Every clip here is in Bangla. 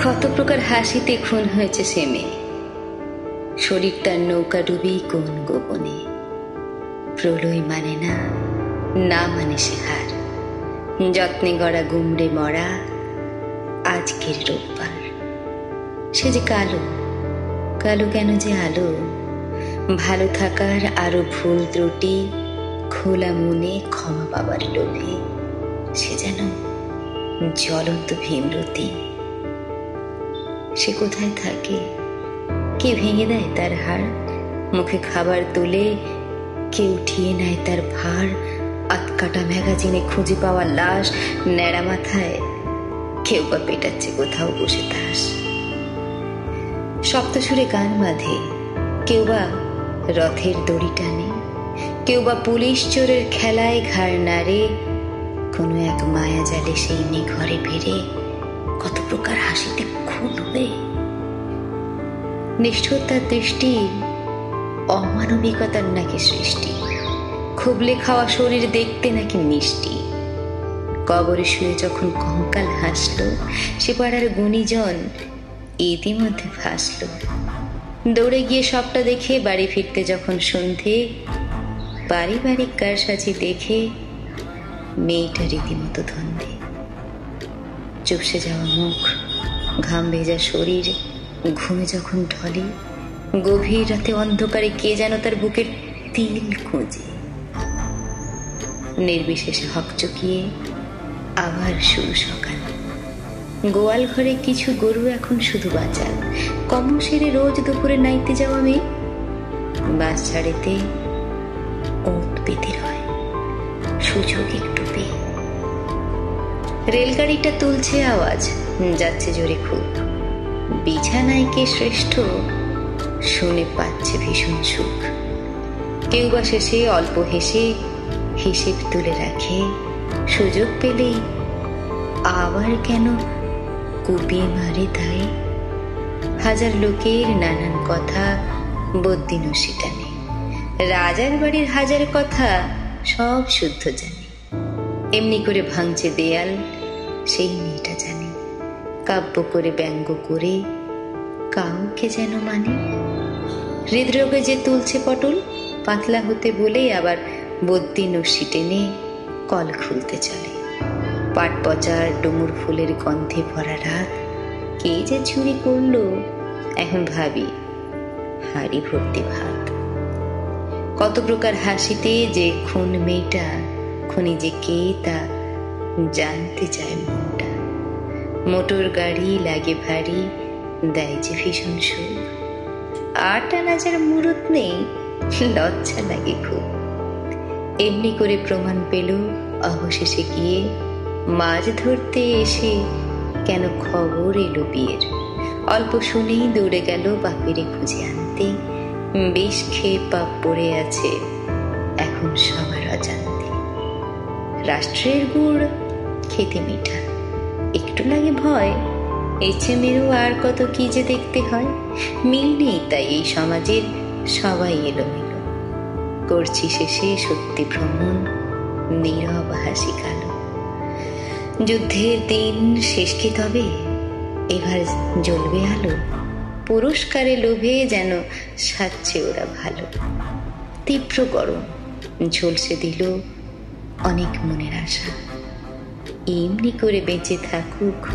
কত প্রকার হাসিতে খুন হয়েছে সে মেয়ে। শরীর তার নৌকা ডুবি কোন গোপনে। প্রলয় মানে না, না মানে সে হার। যত্নে গড়া গুমড়ে মরা আজকের রোববার। সে যে কালো, কালো কেন যে আলো। ভালো থাকার আরো ভুল ত্রুটি খোলা মনে ক্ষমা পাবার লোভে সে যেন জ্বলন্ত ভীমরতি। সে কোথায় থাকে, কে ভেঙে দেয় তার হাড়। মুখে খাবার তুলে কে উঠিয়ে নেয় তার ভার। আতকাটা ম্যাগাজিনে খুঁজে পাওয়া লাশ, ন্যাড়া মাথায় কেউ বা পেটাচ্ছে কোথাও বসে তাস। সপ্তসুরে গান বাঁধে, কেউ বা রথের দড়ি টানে, কেউ বা পুলিশ চোরের খেলায় ঘাড় নাড়ে। কোনো এক মায়া জালে সেই মেয়ে ঘরে ফিরে কত প্রকার হাসিতে খুন হয়ে। নিষ্ঠুরতার দৃষ্টি অমানবিকতার নাকি সৃষ্টি। খুবলে খাওয়া শরীর দেখতে নাকি মিষ্টি। কবরে শুয়ে যখন কঙ্কাল হাসলো, সে পাড়ার গুণীজন ইতিমধ্যে ভাসলো। দৌড়ে গিয়ে সবটা দেখে বাড়ি ফিরতে যখন সন্ধে, পারিবারিক কারসাজি দেখে মেয়েটা রীতিমতো ধন্দে। চুপসে যাওয়া মুখ, ঘাম ভেজা শরীর, ঘুমে যখন ঢলে, গভীর রাতে অন্ধকারে কে যেন তার বুকের তিল খুঁজে। নির্বিশেষে হকচকিয়ে আবার শুরু সকাল। গোয়াল ঘরে কিছু গরু এখন শুধু বাঁচাল। কম সেরে রোজ দুপুরে নাইতে যাওয়া মেয়ে বাস ছাড়েতে ওত পেতে হয় সুযোগ একটু পেয়ে। রেলগাড়িটা তুলছে আওয়াজ, যাচ্ছে জোরে খুব। বিছানায় কে শ্রেষ্ঠ শুনে পাচ্ছে ভীষণ সুখ। কেউ বা শেষে অল্প হেসে হিসেব তুলে রাখে। সুযোগ পেলেই আবার কেন কুপিয়ে মারে তাই। হাজার লোকের নানান কথা বদ্দিনও সেটা নেই। রাজার বাড়ির হাজার কথা সব শুদ্ধ জানে। এমনি করে ভাঙছে দেয়াল সেই মেয়েটা জানে। কাব্য করে ব্যঙ্গ করে কাউকে যেন মানে। হৃদরোগে যে তুলছে পটল পাতলা হতে বলে, আবার বদ্দিনও টেনে কল খুলতে চলে। পাট পচার ডুমুর ফুলের গন্ধে ভরা রাত কে যে চুরি করলো এখন ভাবি হাড়ি ভর্তি ভাত। কত প্রকার হাসিতে যে খুন মেয়েটা, খুনি যে কে তা জানতে চায় মনটা। মোটর গাড়ি লাগে ভারী, দেয় যে ভীষণ সুখ। আট আনাজার মুরুত নেই, লজ্জা লাগে খুব। এমনি করে প্রমাণ পেল অবশেষে গিয়ে মাছ ধরতে এসে কেন খবর এলো বিয়ের। অল্প শুনেই দৌড়ে গেল বাপেরে খুঁজে আনতে। বিষ খেয়ে পাপ পড়ে আছে এখন সবার অজান্তে। রাষ্ট্রের গুড় খেতে মিঠা, একটু লাগে ভয়। ইচ্ছে মেরু আর কত কি যে দেখতে হয়। মিল নেই তাই এই সমাজের, সবাই এলোমেলো। করছি শেষে সত্যি ভ্রমণ, নীরব হাসি কালো। যুদ্ধের দিন শেষ কি তবে, এবার জ্বলবে আলো। পুরস্কারে লোভে যেন সাজছে ওরা ভালো। তীব্র গরম ঝলসে দিল অনেক মনের আশা। এমনি করে বেঁচে থাকুক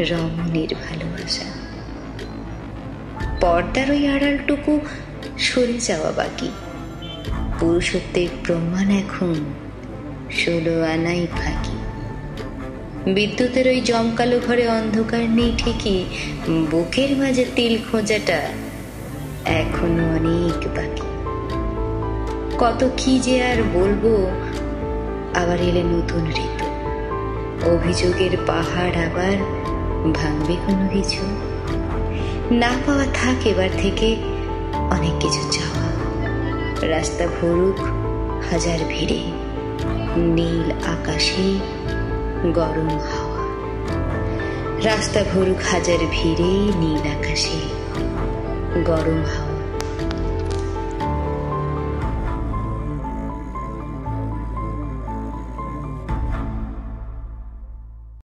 রমণীর ভালোবাসা। পর্দার ওই আড়ালটুকু সরে যাওয়া বাকি। পুরুষত্বের প্রমাণ এখন 16 আনাই ফাঁকি। বিদ্যুতের ওই জমকালো ঘরে অন্ধকার নেই ঠিকই, বুকের মাঝে তিল খোঁজাটা এখনো অনেক বাকি। কত কি যে আর বলবো, আবার এলে নতুন ঋতু। অভিযোগের পাহাড় আবার ভাঙবে কোনো কিছু। না পাওয়া থাক এবার থেকে অনেক কিছু চাওয়া। রাস্তা ভরুক হাজার ভিড়ে, নীল আকাশে গরম হাওয়া। রাস্তা ভরুক হাজার ভিড়ে, নীল আকাশে গরম হাওয়া।